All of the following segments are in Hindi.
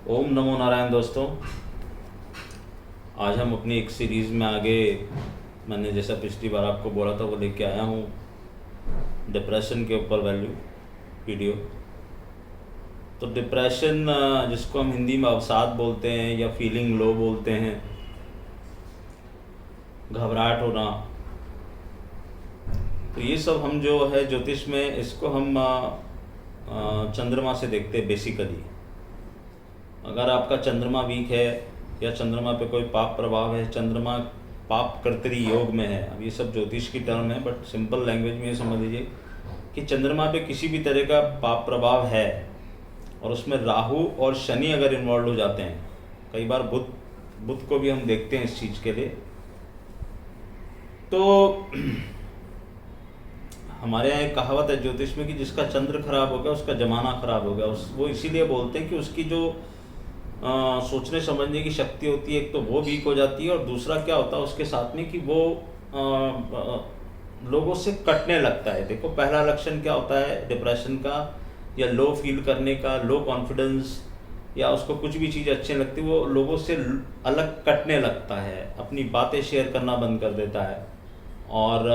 ओम नमो नारायण दोस्तों। आज हम अपनी एक सीरीज़ में आगे, मैंने जैसा पिछली बार आपको बोला था वो लेके आया हूँ डिप्रेशन के ऊपर वीडियो। तो डिप्रेशन, जिसको हम हिंदी में अवसाद बोलते हैं या फीलिंग लो बोलते हैं, घबराहट होना, तो ये सब हम जो है ज्योतिष में इसको हम चंद्रमा से देखते हैं बेसिकली। अगर आपका चंद्रमा वीक है या चंद्रमा पे कोई पाप प्रभाव है, चंद्रमा पाप कर्तरी योग में है, अब ये सब ज्योतिष की टर्म है बट सिंपल लैंग्वेज में ये समझ लीजिए कि चंद्रमा पे किसी भी तरह का पाप प्रभाव है और उसमें राहु और शनि अगर इन्वॉल्व हो जाते हैं, कई बार बुध को भी हम देखते हैं इस चीज़ के लिए, तो हमारे यहाँ एक कहावत है ज्योतिष में कि जिसका चंद्र खराब हो गया उसका जमाना खराब हो गया। वो इसीलिए बोलते हैं कि उसकी जो सोचने समझने की शक्ति होती है, एक तो वो वीक हो जाती है और दूसरा क्या होता है उसके साथ में कि वो लोगों से कटने लगता है। देखो, पहला लक्षण क्या होता है डिप्रेशन का या लो फील करने का, लो कॉन्फिडेंस, या उसको कुछ भी चीज़ अच्छी लगती है, वो लोगों से अलग कटने लगता है, अपनी बातें शेयर करना बंद कर देता है और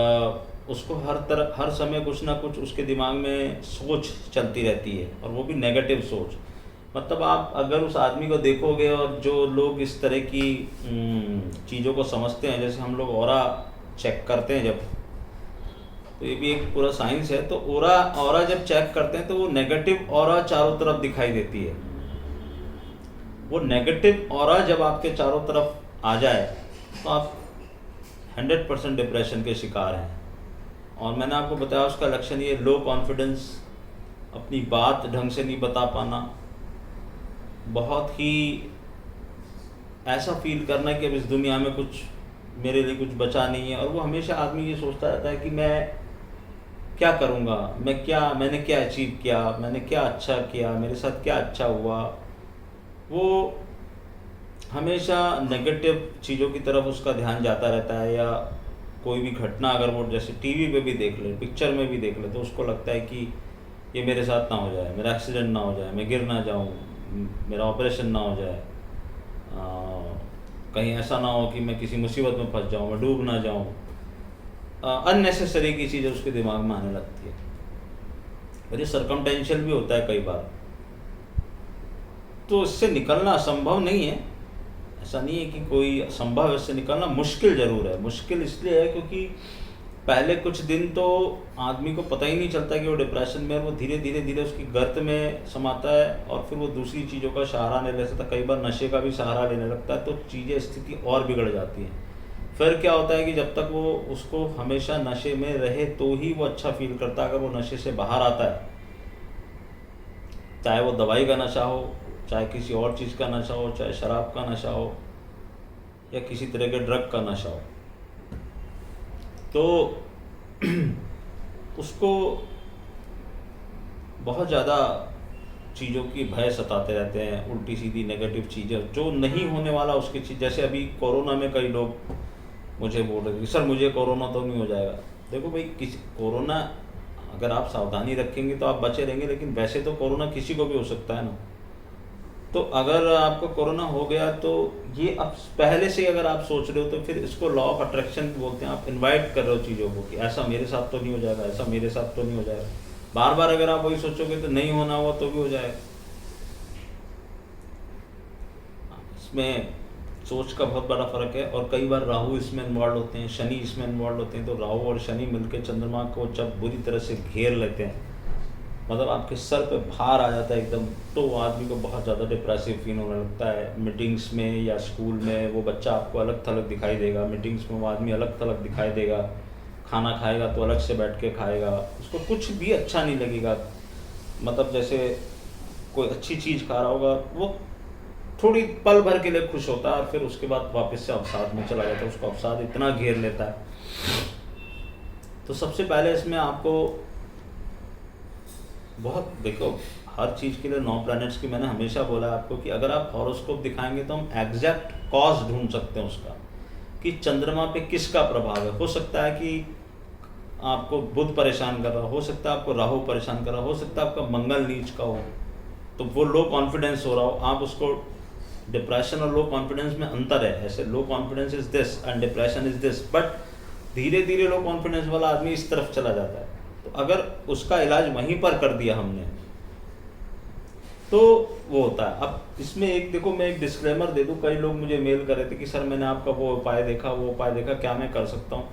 उसको हर समय कुछ ना कुछ उसके दिमाग में सोच चलती रहती है और वो भी नेगेटिव सोच। मतलब आप अगर उस आदमी को देखोगे और जो लोग इस तरह की चीज़ों को समझते हैं, जैसे हम लोग ऑरा चेक करते हैं जब, तो ये भी एक पूरा साइंस है, तो ऑरा जब चेक करते हैं तो वो नेगेटिव ऑरा चारों तरफ दिखाई देती है। वो नेगेटिव ऑरा जब आपके चारों तरफ आ जाए तो आप 100% डिप्रेशन के शिकार हैं। और मैंने आपको बताया उसका लक्षण ये लो कॉन्फिडेंस, अपनी बात ढंग से नहीं बता पाना, बहुत ही ऐसा फील करना कि अब इस दुनिया में कुछ मेरे लिए कुछ बचा नहीं है। और वो हमेशा आदमी ये सोचता रहता है कि मैं क्या करूँगा, मैंने क्या अचीव किया, मैंने क्या अच्छा किया, मेरे साथ क्या अच्छा हुआ। वो हमेशा नेगेटिव चीज़ों की तरफ उसका ध्यान जाता रहता है। या कोई भी घटना अगर वो जैसे टीवी पे भी देख ले, पिक्चर में भी देख ले, तो उसको लगता है कि ये मेरे साथ ना हो जाए, मेरा एक्सीडेंट ना हो जाए, मैं गिर ना जाऊँ, मेरा ऑपरेशन ना हो जाए, कहीं ऐसा ना हो कि मैं किसी मुसीबत में फंस जाऊँ, मैं डूब ना जाऊँ। अननेसेसरी की चीज़ें उसके दिमाग में आने लगती है और ये सर्कमटेंशियल भी होता है कई बार। तो इससे निकलना असंभव नहीं है, ऐसा नहीं है कि कोई असंभव है, इससे निकलना मुश्किल ज़रूर है। मुश्किल इसलिए है क्योंकि पहले कुछ दिन तो आदमी को पता ही नहीं चलता कि वो डिप्रेशन में है, वो धीरे धीरे उसकी गर्त में समाता है और फिर वो दूसरी चीज़ों का सहारा नहीं ले सकता, कई बार नशे का भी सहारा लेने लगता है, तो चीज़ें स्थिति और बिगड़ जाती है। फिर क्या होता है कि जब तक वो उसको हमेशा नशे में रहे तो ही वो अच्छा फील करता है। अगर वो नशे से बाहर आता है, चाहे वो दवाई का नशा हो, चाहे किसी और चीज़ का नशा हो, चाहे शराब का नशा हो या किसी तरह के ड्रग का नशा हो, तो उसको बहुत ज़्यादा चीज़ों की भय सताते रहते हैं, उल्टी सीधी नेगेटिव चीज़ें जो नहीं होने वाला उसकी चीज़। जैसे अभी कोरोना में कई लोग मुझे बोल रहे थे सर मुझे कोरोना तो नहीं हो जाएगा। देखो भाई, किसी कोरोना अगर आप सावधानी रखेंगे तो आप बचे रहेंगे, लेकिन वैसे तो कोरोना किसी को भी हो सकता है ना। तो अगर आपको कोरोना हो गया तो ये अब पहले से अगर आप सोच रहे हो तो फिर इसको लॉ ऑफ अट्रैक्शन बोलते हैं। आप इनवाइट कर रहे हो चीज़ों को कि ऐसा मेरे साथ तो नहीं हो जाएगा, ऐसा मेरे साथ तो नहीं हो जाएगा। बार बार अगर आप वही सोचोगे तो नहीं होना हुआ तो भी हो जाएगा। इसमें सोच का बहुत बड़ा फर्क है। और कई बार राहु इसमें इन्वॉल्व होते हैं, शनि इसमें इन्वॉल्व होते हैं। तो राहु और शनि मिलकर चंद्रमा को जब बुरी तरह से घेर लेते हैं, मतलब आपके सर पे भार आ जाता है एकदम, तो आदमी को बहुत ज़्यादा डिप्रेसिव फील होने लगता है। मीटिंग्स में या स्कूल में वो बच्चा आपको अलग थलग दिखाई देगा, मीटिंग्स में वो आदमी अलग थलग दिखाई देगा, खाना खाएगा तो अलग से बैठ के खाएगा, उसको कुछ भी अच्छा नहीं लगेगा। मतलब जैसे कोई अच्छी चीज़ खा रहा होगा, वो थोड़ी पल भर के लिए खुश होता है और फिर उसके बाद वापस से अवसाद में चला जाता है, उसको अवसाद इतना घेर लेता है। तो सबसे पहले इसमें आपको बहुत देखो, हर चीज़ के लिए 9 प्लैनेट्स की मैंने हमेशा बोला आपको कि अगर आप हॉरोस्कोप दिखाएंगे तो हम एग्जैक्ट कॉज ढूंढ सकते हैं उसका कि चंद्रमा पे किसका प्रभाव है। हो सकता है कि आपको बुध परेशान कर रहा हो सकता है आपको राहु परेशान कर रहा हो सकता है आपका मंगल नीच का हो, तो वो लो कॉन्फिडेंस हो रहा हो, आप उसको, डिप्रेशन और लो कॉन्फिडेंस में अंतर है, ऐसे low confidence is this and depression is this, but धीरे धीरे लो कॉन्फिडेंस वाला आदमी इस तरफ चला जाता है। तो अगर उसका इलाज वहीं पर कर दिया हमने तो वो होता है। अब इसमें एक देखो, मैं एक डिस्क्लेमर दे दूं, कई लोग मुझे मेल कर रहे थे कि सर मैंने आपका वो उपाय देखा, वो उपाय देखा, क्या मैं कर सकता हूँ?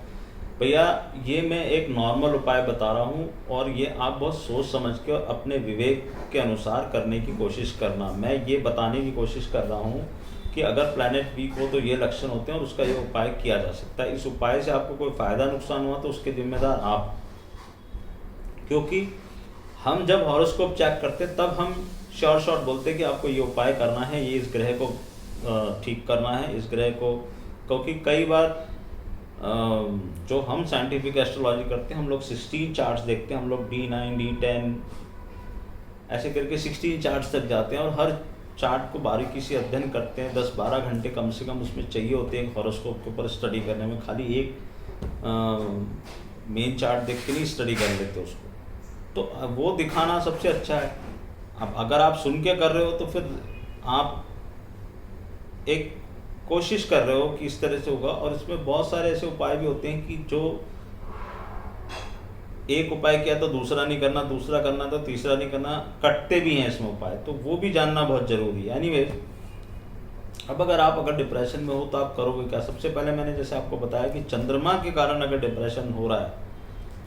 भैया ये मैं एक नॉर्मल उपाय बता रहा हूँ और ये आप बहुत सोच समझ के और अपने विवेक के अनुसार करने की कोशिश करना। मैं ये बताने की कोशिश कर रहा हूँ कि अगर प्लैनेट वीक हो तो ये लक्षण होते हैं और उसका ये उपाय किया जा सकता है। इस उपाय से आपको कोई फ़ायदा नुकसान हुआ तो उसके जिम्मेदार आप, क्योंकि हम जब हॉरोस्कोप चेक करते तब हम शॉर्ट बोलते हैं कि आपको ये उपाय करना है, ये इस ग्रह को ठीक करना है, इस ग्रह को, क्योंकि कई बार जो हम साइंटिफिक एस्ट्रोलॉजी करते हैं हम लोग 16 चार्ट्स देखते हैं, हम लोग D9 D10 ऐसे करके 16 चार्ट्स तक जाते हैं और हर चार्ट को बारीकी से अध्ययन करते हैं। 10-12 घंटे कम से कम उसमें चाहिए होते हैं हॉरोस्कोप के ऊपर स्टडी करने में। खाली एक मेन चार्ट देख के नहीं स्टडी कर लेते उसको, तो वो दिखाना सबसे अच्छा है। अब अगर आप सुन के कर रहे हो तो फिर आप एक कोशिश कर रहे हो कि इस तरह से होगा, और इसमें बहुत सारे ऐसे उपाय भी होते हैं कि जो एक उपाय किया तो दूसरा नहीं करना, दूसरा करना तो तीसरा नहीं करना, कटते भी हैं इसमें उपाय, तो वो भी जानना बहुत ज़रूरी है। एनीवेज, अब अगर डिप्रेशन में हो तो आप करोगे क्या? सबसे पहले मैंने जैसे आपको बताया कि चंद्रमा के कारण अगर डिप्रेशन हो रहा है,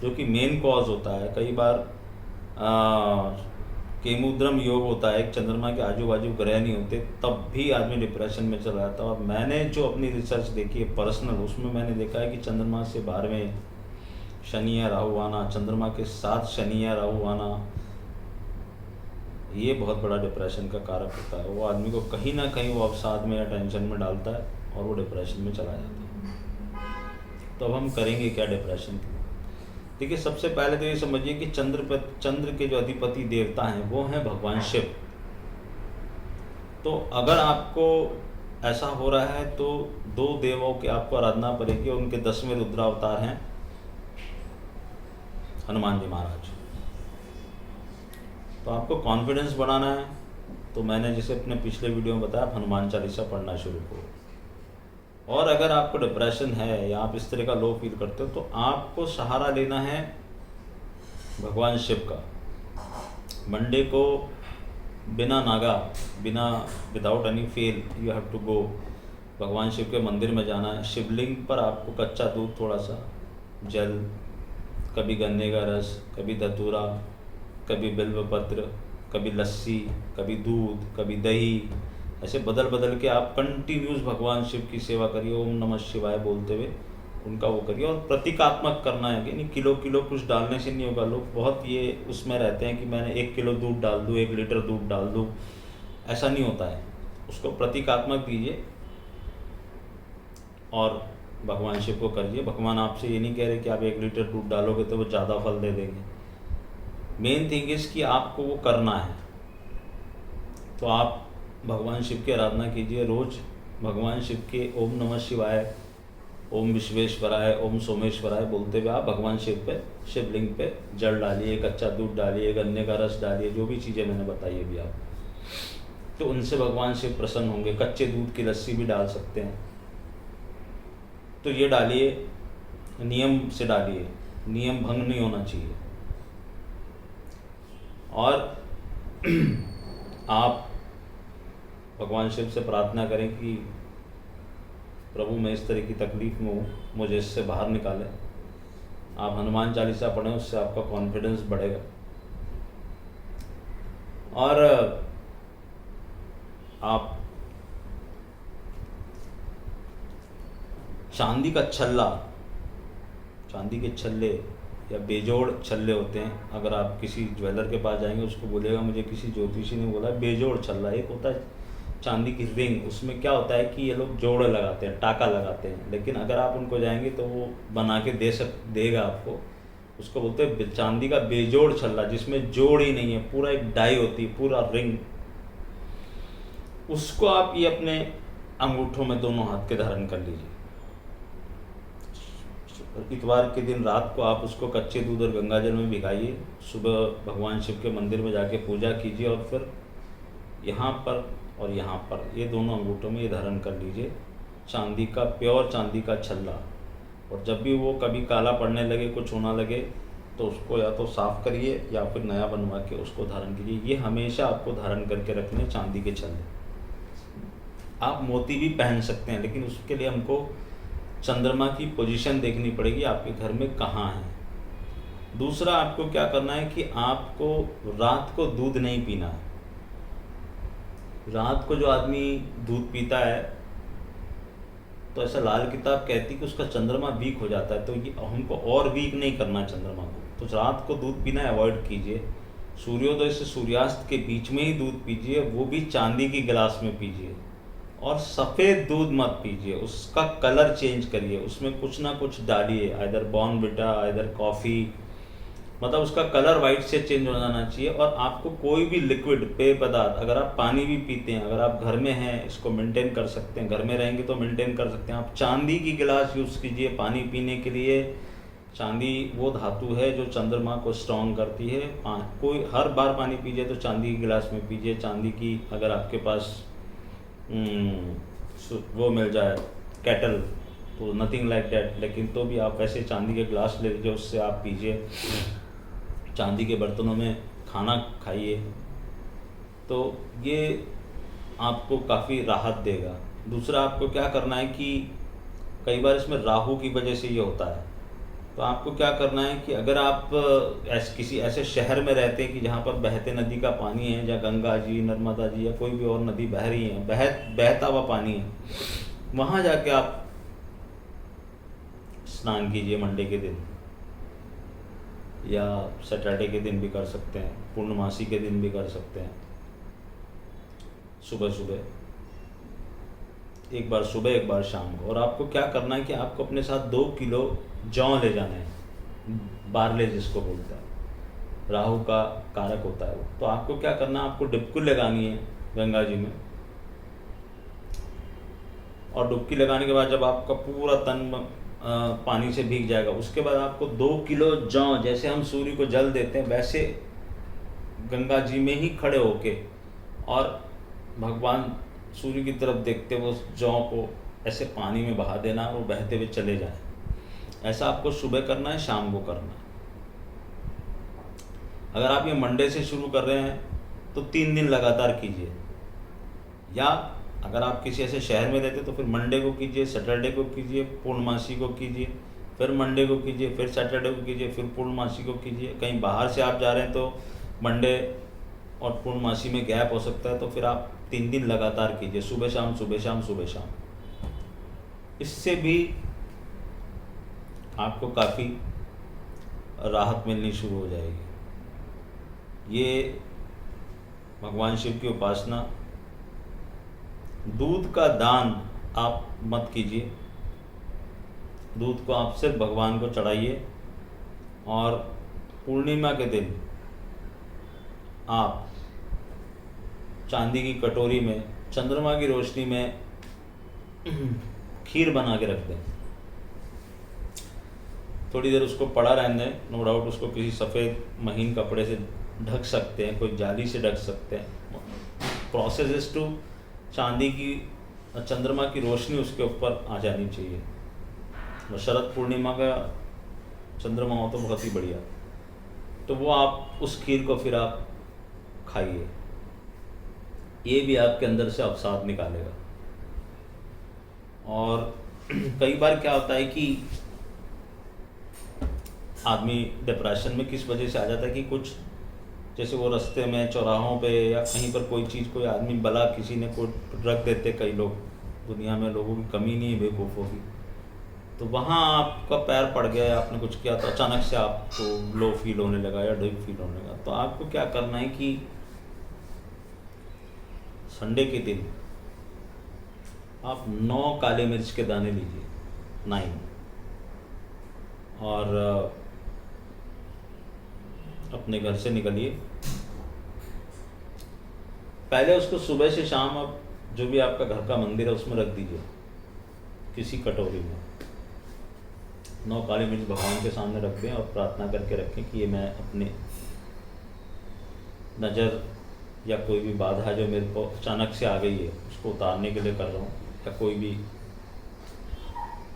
जो कि मेन कॉज होता है, कई बार केमुद्रम योग होता है, एक चंद्रमा के आजू बाजू ग्रह नहीं होते तब भी आदमी डिप्रेशन में चला जाता है। और मैंने जो अपनी रिसर्च देखी है पर्सनल, उसमें मैंने देखा है कि चंद्रमा से 12वें शनि या राहु आना, चंद्रमा के साथ शनि या राहु आना, ये बहुत बड़ा डिप्रेशन का कारक होता है। वो आदमी को कहीं ना कहीं वो अवसाद में या टेंशन में डालता है और वो डिप्रेशन में चला जाता है। तो अब हम करेंगे क्या डिप्रेशन के? देखिए, सबसे पहले तो ये समझिए कि चंद्र के जो अधिपति देवता हैं वो हैं भगवान शिव। तो अगर आपको ऐसा हो रहा है तो 2 देवों की आपको आराधना पड़ेगी, उनके 10वें रुद्रावतार हैं हनुमान जी महाराज। तो आपको कॉन्फिडेंस बढ़ाना है तो मैंने जैसे अपने पिछले वीडियो में बताया, आप हनुमान चालीसा पढ़ना शुरू करो। और अगर आपको डिप्रेशन है या आप इस तरह का लो फील करते हो तो आपको सहारा लेना है भगवान शिव का। मंडे को without any fail you have to go, भगवान शिव के मंदिर में जाना है। शिवलिंग पर आपको कच्चा दूध, थोड़ा सा जल, कभी गन्ने का रस, कभी धतूरा, कभी बिल्व पत्र, कभी लस्सी, कभी दूध, कभी दही, ऐसे बदल बदल के आप कंटिन्यूस भगवान शिव की सेवा करिए, ओम नमः शिवाय बोलते हुए उनका वो करिए। और प्रतीकात्मक करना है, यानी किलो कुछ डालने से नहीं होगा। लोग बहुत ये उसमें रहते हैं कि मैंने 1 किलो दूध डाल दूँ, 1 लीटर दूध डाल दूँ, ऐसा नहीं होता है। उसको प्रतीकात्मक दीजिए और भगवान शिव को करिए। भगवान आपसे ये नहीं कह रहे कि आप 1 लीटर दूध डालोगे तो वो ज़्यादा फल दे देंगे। मेन थिंग इज़ कि आपको वो करना है। तो आप भगवान शिव की आराधना कीजिए रोज़। भगवान शिव के ओम नमः शिवाय, ओम विश्वेश्वराय, ओम सोमेश्वराय बोलते हुए आप भगवान शिव पे, शिवलिंग पे जल डालिए, कच्चा दूध डालिए, गन्ने का रस डालिए, जो भी चीज़ें मैंने बताई अभी आप, तो उनसे भगवान शिव प्रसन्न होंगे। कच्चे दूध की लस्सी भी डाल सकते हैं। तो ये डालिए, नियम से डालिए, नियम भंग नहीं होना चाहिए। और आप भगवान शिव से प्रार्थना करें कि प्रभु मैं इस तरह की तकलीफ में हूँ, मुझे इससे बाहर निकालें। आप हनुमान चालीसा पढ़ें, उससे आपका कॉन्फिडेंस बढ़ेगा। और आप चांदी का छल्ला, चांदी के छल्ले या बेजोड़ छल्ले होते हैं, अगर आप किसी ज्वेलर के पास जाएंगे उसको बोलेगा मुझे किसी ज्योतिषी ने बोला बेजोड़ छल्ला। एक होता है चांदी की रिंग, उसमें क्या होता है कि ये लोग जोड़ लगाते हैं, टाका लगाते हैं, लेकिन अगर आप उनको जाएंगे तो वो बना के देगा आपको। उसको बोलते हैं चांदी का बेजोड़ छल्ला, जिसमें जोड़ ही नहीं है, पूरा एक डाई होती है, पूरा रिंग। उसको आप ये अपने अंगूठों में दोनों हाथ के धारण कर लीजिए। इतवार के दिन रात को आप उसको कच्चे दूध और गंगाजल में भिगाइए। सुबह भगवान शिव के मंदिर में जाके पूजा कीजिए और फिर यहाँ पर और यहाँ पर, ये दोनों अंगूठों में ये धारण कर लीजिए चांदी का, प्योर चांदी का छल्ला। और जब भी वो कभी काला पड़ने लगे, कुछ होना लगे, तो उसको या तो साफ़ करिए या फिर नया बनवा के उसको धारण कीजिए। ये हमेशा आपको धारण करके रखने चांदी के छल्ले। आप मोती भी पहन सकते हैं, लेकिन उसके लिए हमको चंद्रमा की पोजीशन देखनी पड़ेगी, आपके घर में कहाँ है। दूसरा आपको क्या करना है कि आपको रात को दूध नहीं पीना है। रात को जो आदमी दूध पीता है तो ऐसा लाल किताब कहती है कि उसका चंद्रमा वीक हो जाता है, तो ये हमको और वीक नहीं करना चंद्रमा को। तो रात को दूध पीना अवॉइड कीजिए। सूर्योदय से सूर्यास्त के बीच में ही दूध पीजिए, वो भी चांदी की गिलास में पीजिए। और सफ़ेद दूध मत पीजिए, उसका कलर चेंज करिए, उसमें कुछ ना कुछ डालिए, आइदर बॉर्नविटा, आइदर कॉफ़ी, मतलब उसका कलर वाइट से चेंज हो जाना चाहिए। और आपको कोई भी लिक्विड पेय पदार्थ, अगर आप पानी भी पीते हैं, अगर आप घर में हैं, इसको मेंटेन कर सकते हैं, घर में रहेंगे तो मेंटेन कर सकते हैं। आप चांदी की गिलास यूज़ कीजिए पानी पीने के लिए। चांदी वो धातु है जो चंद्रमा को स्ट्रॉन्ग करती है। कोई हर बार पानी पीजिए तो चांदी की गिलास में पीजिए। चांदी की अगर आपके पास वो मिल जाए कैटल तो नथिंग लाइक डैट, लेकिन तो भी आप वैसे चांदी के गिलास ले लीजिए, उससे आप पीजिए। चांदी के बर्तनों में खाना खाइए, तो ये आपको काफ़ी राहत देगा। दूसरा आपको क्या करना है कि कई बार इसमें राहु की वजह से ये होता है, तो आपको क्या करना है कि अगर आप किसी ऐसे शहर में रहते हैं कि जहाँ पर बहते नदी का पानी है, या गंगा जी, नर्मदा जी या कोई भी और नदी बह रही है, बहता हुआ पानी है, वहाँ जाके आप स्नान कीजिए मंडे के दिन, या सैटरडे के दिन भी कर सकते हैं, पूर्णमासी के दिन भी कर सकते हैं। सुबह सुबह एक बार सुबह, एक बार शाम को। और आपको क्या करना है कि आपको अपने साथ 2 किलो जौ ले जाना है, बारले जिसको बोलते हैं, राहु का कारक होता है वो। तो आपको क्या करना है, आपको डुबकी लगानी है गंगा जी में। और डुबकी लगाने के बाद जब आपका पूरा तन पानी से भीग जाएगा, उसके बाद आपको 2 किलो जौ, जैसे हम सूर्य को जल देते हैं वैसे गंगा जी में ही खड़े होके और भगवान सूर्य की तरफ देखते हुए उस जौ को ऐसे पानी में बहा देना और वो बहते हुए चले जाए। ऐसा आपको सुबह करना है, शाम को करना है। अगर आप ये मंडे से शुरू कर रहे हैं तो 3 दिन लगातार कीजिए, या अगर आप किसी ऐसे शहर में रहते तो फिर मंडे को कीजिए, सैटरडे को कीजिए, पूर्णमासी को कीजिए, फिर मंडे को कीजिए, फिर सैटरडे को कीजिए, फिर पूर्णमासी को कीजिए। कहीं बाहर से आप जा रहे हैं तो मंडे और पूर्णमासी में गैप हो सकता है, तो फिर आप 3 दिन लगातार कीजिए, सुबह शाम सुबह शाम सुबह शाम। इससे भी आपको काफ़ी राहत मिलनी शुरू हो जाएगी। ये भगवान शिव की उपासना। दूध का दान आप मत कीजिए, दूध को आप सिर्फ भगवान को चढ़ाइए। और पूर्णिमा के दिन आप चांदी की कटोरी में चंद्रमा की रोशनी में खीर बना के रख दें, थोड़ी देर उसको पड़ा रहने दें। नो डाउट उसको किसी सफ़ेद महीन कपड़े से ढक सकते हैं, कोई जाली से ढक सकते हैं। प्रोसेस इज टू चांदी की चंद्रमा की रोशनी उसके ऊपर आ जानी चाहिए। और शरद पूर्णिमा का चंद्रमा हो तो बहुत ही बढ़िया। तो वो आप उस खीर को फिर आप खाइए, ये भी आपके अंदर से अवसाद निकालेगा। और कई बार क्या होता है कि आदमी डिप्रेशन में किस वजह से आ जाता है कि कुछ, जैसे वो रास्ते में चौराहों पे या कहीं पर कोई चीज़, कोई आदमी भला किसी ने कोई रख देते। कई लोग, दुनिया में लोगों की कमी नहीं है बेवकूफ़ों की, तो वहाँ आपका पैर पड़ गया, आपने कुछ किया तो अचानक से आपको लो फील होने लगा या डीप फील होने लगा। तो आपको क्या करना है कि संडे के दिन आप 9 काले मिर्च के दाने लीजिए, 9, और अपने घर से निकलिए। पहले उसको सुबह से शाम आप जो भी आपका घर का मंदिर है उसमें रख दीजिए, किसी कटोरी में। 9 काली मिर्च भगवान के सामने रख दें और प्रार्थना करके रखें कि ये मैं अपने नज़र या कोई भी बाधा जो मेरे को अचानक से आ गई है उसको उतारने के लिए कर रहा हूँ, या कोई भी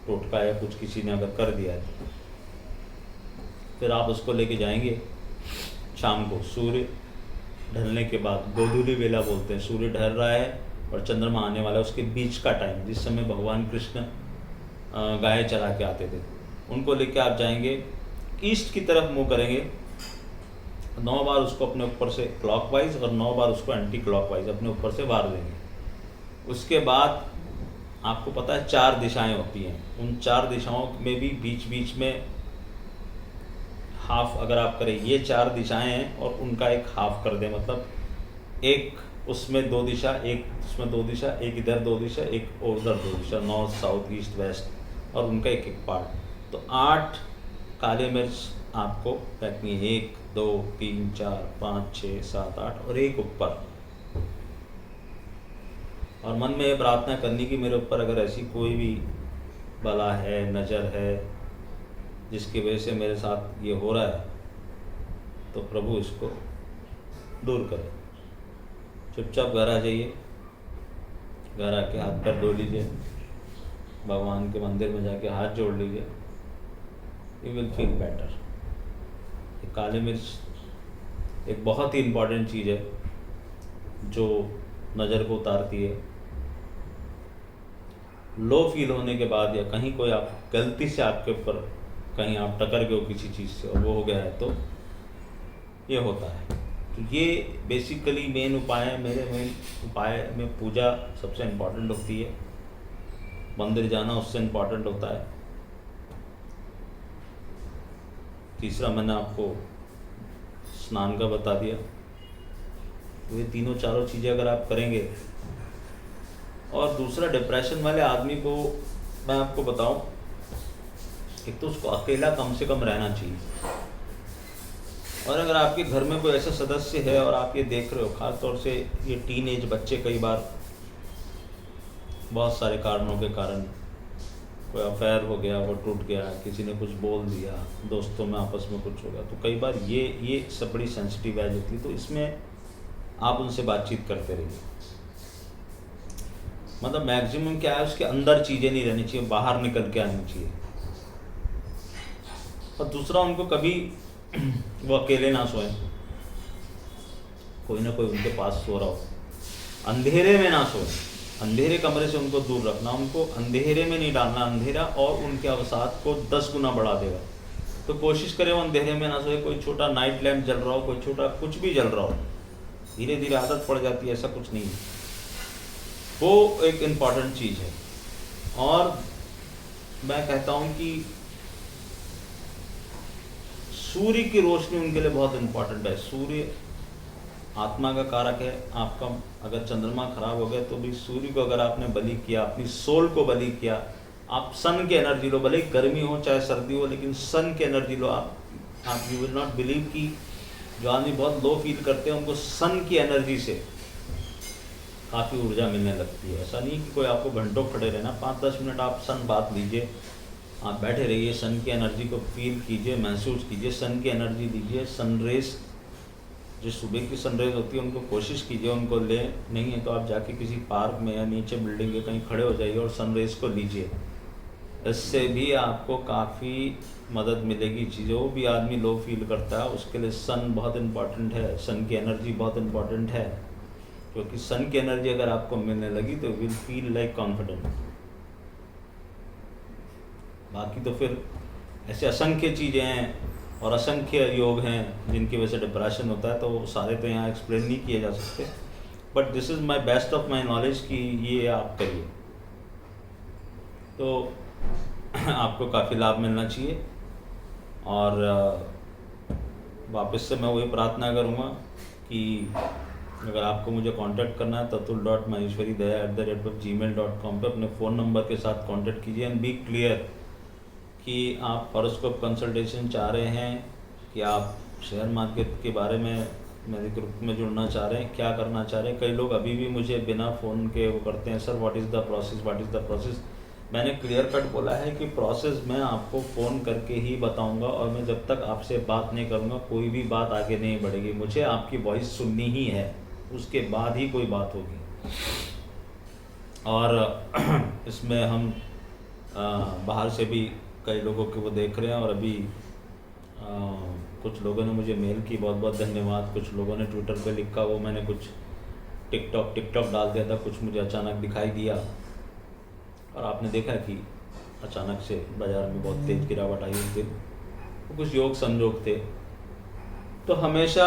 टोटका या कुछ किसी ने अगर कर दिया है, फिर आप उसको लेके जाएंगे शाम को सूर्य ढलने के बाद, गोधूली वेला बोलते हैं, सूर्य ढल रहा है और चंद्रमा आने वाला है, उसके बीच का टाइम, जिस समय भगवान कृष्ण गाय चरा के आते थे, उनको लेके आप जाएंगे, ईस्ट की तरफ मुँह करेंगे, 9 बार उसको अपने ऊपर से क्लॉकवाइज और 9 बार उसको एंटी क्लॉकवाइज अपने ऊपर से वार देंगे। उसके बाद आपको पता है 4 दिशाएं होती हैं, उन 4 दिशाओं में भी बीच बीच में हाफ अगर आप करें, ये 4 दिशाएं हैं और उनका एक हाफ कर दें, मतलब एक उसमें 2 दिशा, एक उसमें 2 दिशा, एक इधर 2 दिशा, एक उधर 2 दिशा, नॉर्थ साउथ ईस्ट वेस्ट, और उनका एक एक पार्ट। तो 8 काले मिर्च आपको फेंकनी है, 1 2 3 4 5 6 7 8 और एक ऊपर, और मन में ये प्रार्थना करनी कि मेरे ऊपर अगर ऐसी कोई भी बला है, नज़र है, जिसकी वजह से मेरे साथ ये हो रहा है, तो प्रभु इसको दूर करे। चुपचाप घर आ जाइए, घर आके हाथ पैर धो लीजिए, भगवान के मंदिर में जाके हाथ जोड़ लीजिए, यू विल फील बेटर। ये काली मिर्च एक बहुत ही इम्पॉर्टेंट चीज़ है जो नज़र को उतारती है। लो फील होने के बाद या कहीं कोई आप गलती से आपके ऊपर कहीं आप टकर गए हो किसी चीज़ से और वो हो गया है, तो ये होता है। तो ये बेसिकली मेन उपाय है। मेरे मेन उपाय में पूजा सबसे इम्पोर्टेंट होती है, मंदिर जाना उससे इम्पोर्टेंट होता है। तीसरा मैंने आपको स्नान का बता दिया। तो ये तीनों चारों चीज़ें अगर आप करेंगे, और दूसरा डिप्रेशन वाले आदमी को मैं आपको बताऊं, एक तो उसको अकेला कम से कम रहना चाहिए, और अगर आपके घर में कोई ऐसा सदस्य है और आप ये देख रहे हो, ख़ास तौर से ये टीन एज बच्चे कई बार बहुत सारे कारणों के कारण, कोई अफेयर हो गया, वो टूट गया, किसी ने कुछ बोल दिया, दोस्तों में आपस में कुछ हो गया, तो कई बार ये सब बड़ी सेंसिटिव एज होती है। तो इसमें आप उनसे बातचीत करते रहिए। मतलब मैक्सिमम क्या है, उसके अंदर चीज़ें नहीं रहनी चाहिए, बाहर निकल के आनी चाहिए। और दूसरा, उनको कभी वो अकेले ना सोएं, कोई ना कोई उनके पास सो रहा हो। अंधेरे में ना सोएं, अंधेरे कमरे से उनको दूर रखना, उनको अंधेरे में नहीं डालना। अंधेरा और उनके अवसाद को 10 गुना बढ़ा देगा। तो कोशिश करें वो अंधेरे में ना सोए, कोई छोटा नाइट लैम्प जल रहा हो, कोई छोटा कुछ भी जल रहा हो, धीरे धीरे आदत पड़ जाती है, ऐसा कुछ नहीं है। वो एक इम्पॉर्टेंट चीज़ है। और मैं कहता हूँ कि सूर्य की रोशनी उनके लिए बहुत इम्पॉर्टेंट है। सूर्य आत्मा का कारक है आपका। अगर चंद्रमा खराब हो गया तो भी सूर्य को अगर आपने बलि किया, अपनी सोल को बलि किया, आप सन की एनर्जी लो, भले गर्मी हो चाहे सर्दी हो, लेकिन सन की एनर्जी लो। आप यू विल नॉट बिलीव कि जो आदमी बहुत लो फील करते हैं उनको सन की एनर्जी से काफ़ी ऊर्जा मिलने लगती है। ऐसा नहीं कि कोई आपको घंटों खड़े रहना, 5-10 मिनट आप सन बात लीजिए, आप बैठे रहिए, सन की एनर्जी को फील कीजिए, महसूस कीजिए, सन की एनर्जी लीजिए। सनरेज जो सुबह की सनरेज होती है उनको कोशिश कीजिए उनको ले, नहीं है तो आप जाके किसी पार्क में या नीचे बिल्डिंग के कहीं खड़े हो जाइए और सनरेज को लीजिए। इससे भी आपको काफ़ी मदद मिलेगी। जो भी आदमी लो फील करता है उसके लिए सन बहुत इम्पॉर्टेंट है, सन की एनर्जी बहुत इम्पॉर्टेंट है, क्योंकि सन की एनर्जी अगर आपको मिलने लगी तो विल फील लाइक कॉन्फिडेंट। बाकी तो फिर ऐसे असंख्य चीज़ें हैं और असंख्य योग हैं जिनकी वजह से डिप्रेशन होता है, तो सारे तो यहाँ एक्सप्लेन नहीं किए जा सकते, but this is my best of my knowledge कि ये आप करिए तो आपको काफ़ी लाभ मिलना चाहिए। और वापस से मैं वही प्रार्थना करूँगा कि अगर आपको मुझे कांटेक्ट करना है tatul.maheshwaridaya@gmail.com पे अपने फ़ोन नंबर के साथ कांटेक्ट कीजिए। एंड बी क्लियर कि आप हॉरोस्कोप कंसल्टेशन चाह रहे हैं, कि आप शेयर मार्केट के बारे में मेरे ग्रुप में जुड़ना चाह रहे हैं, क्या करना चाह रहे हैं। कई लोग अभी भी मुझे बिना फ़ोन के वो करते हैं, sir what is the process, what is the process. मैंने क्लियर कट बोला है कि प्रोसेस मैं आपको फ़ोन करके ही बताऊंगा, और मैं जब तक आपसे बात नहीं करूंगा कोई भी बात आगे नहीं बढ़ेगी। मुझे आपकी वॉइस सुननी ही है, उसके बाद ही कोई बात होगी। और इसमें हम बाहर से भी कई लोगों के वो देख रहे हैं, और अभी कुछ लोगों ने मुझे मेल की, बहुत बहुत धन्यवाद। कुछ लोगों ने ट्विटर पे लिखा, वो मैंने कुछ टिकटॉक डाल दिया था, कुछ मुझे अचानक दिखाई दिया और आपने देखा कि अचानक से बाज़ार में बहुत तेज़ गिरावट आई उस दिन। तो कुछ योग संयोग थे। तो हमेशा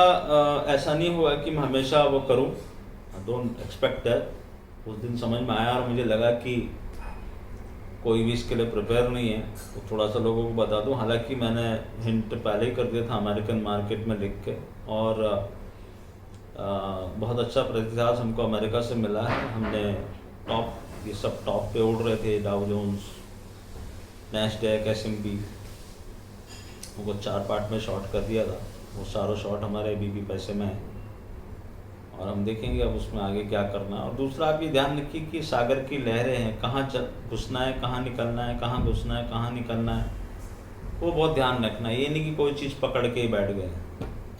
ऐसा नहीं हुआ कि मैं हमेशा वो करूं, डोंट एक्सपेक्ट दैट। उस दिन समझ में आया और मुझे लगा कि कोई भी इसके लिए प्रिपेयर नहीं है, तो थोड़ा सा लोगों को बता दूं। हालांकि मैंने हिंट पहले ही कर दिया था अमेरिकन मार्केट में लिख के, और बहुत अच्छा प्रतिसाद हमको अमेरिका से मिला है। हमने ये सब टॉप पे उड़ रहे थे, डाउ जोन्स, नैस्डैक, S&P, वो 4 पार्ट में शॉर्ट कर दिया था। वो सारों शॉर्ट हमारे अभी भी पैसे में है, और हम देखेंगे अब उसमें आगे क्या करना है। और दूसरा, आप ये ध्यान रखिए कि सागर की लहरें हैं, कहाँ घुसना है, कहाँ निकलना है, कहाँ घुसना है, कहाँ निकलना है, वो बहुत ध्यान रखना है। ये नहीं कि कोई चीज़ पकड़ के ही बैठ गए,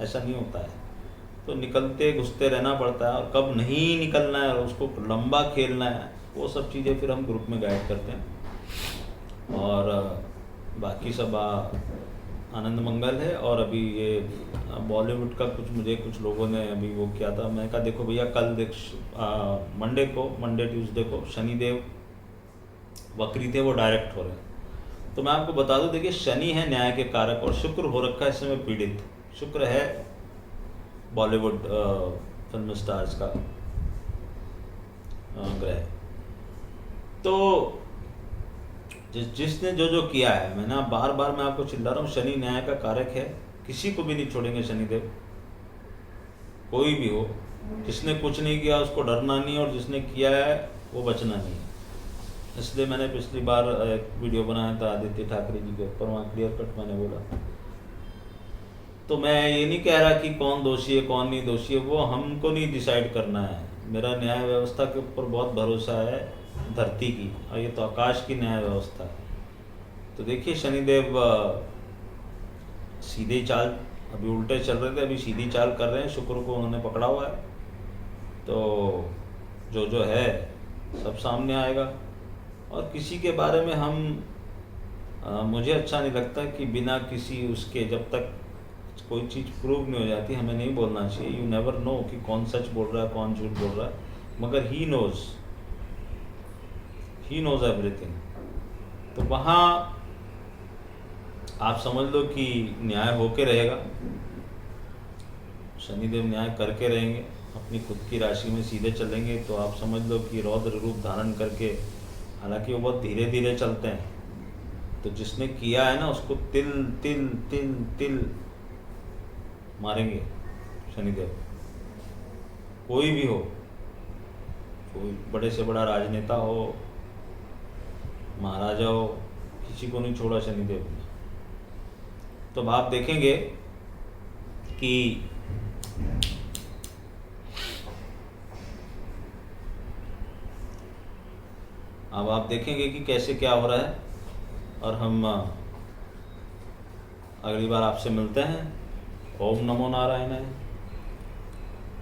ऐसा नहीं होता है। तो निकलते घुसते रहना पड़ता है, और कब नहीं निकलना है और उसको लंबा खेलना है, वो सब चीज़ें फिर हम ग्रुप में गाइड करते हैं। और बाकी सब आनंद मंगल है। और अभी ये बॉलीवुड का कुछ लोगों ने अभी वो किया था। मैंने कहा देखो भैया, कल मंडे ट्यूसडे को शनिदेव वक्री थे, वो डायरेक्ट हो रहे हैं। तो मैं आपको बता दूं, देखिए शनि है न्याय के कारक, और शुक्र हो रखा है इस समय पीड़ित। शुक्र है बॉलीवुड फिल्म स्टार्स का ग्रह। तो जिसने जो किया है, मैंने बार मैं आपको चिल्ला रहा हूँ, शनि न्याय का कारक है, किसी को भी नहीं छोड़ेंगे शनिदेव, कोई भी हो। जिसने कुछ नहीं किया उसको डरना नहीं, और जिसने किया है वो बचना नहीं। इसलिए मैंने पिछली बार एक वीडियो बनाया था आदित्य ठाकरे जी के ऊपर, वहाँ क्लियर कट मैंने बोला। तो मैं ये नहीं कह रहा कि कौन दोषी है कौन नहीं दोषी है, वो हमको नहीं डिसाइड करना है। मेरा न्याय व्यवस्था के ऊपर बहुत भरोसा है, धरती की, और ये तो आकाश की न्याय व्यवस्था है। तो देखिए शनिदेव सीधे चाल, अभी उल्टे चल रहे थे, अभी सीधी चाल कर रहे हैं। शुक्र को उन्होंने पकड़ा हुआ है, तो जो है सब सामने आएगा। और किसी के बारे में मुझे अच्छा नहीं लगता कि बिना किसी उसके, जब तक कोई चीज़ प्रूव नहीं हो जाती, हमें नहीं बोलना चाहिए। यू नेवर नो कि कौन सच बोल रहा है कौन झूठ बोल रहा है, मगर ही नोज एवरीथिंग। तो वहाँ आप समझ लो कि न्याय होके रहेगा, शनिदेव न्याय करके रहेंगे, अपनी खुद की राशि में सीधे चलेंगे। तो आप समझ लो कि रौद्र रूप धारण करके, हालांकि वो बहुत धीरे धीरे चलते हैं, तो जिसने किया है ना उसको तिल तिल तिल तिल मारेंगे शनिदेव। कोई भी हो, कोई बड़े से बड़ा राजनेता हो, महाराजा हो, किसी को नहीं छोड़ा शनिदेव ने। तो अब आप देखेंगे कि कैसे क्या हो रहा है। और हम अगली बार आपसे मिलते हैं। ओम नमो नारायण।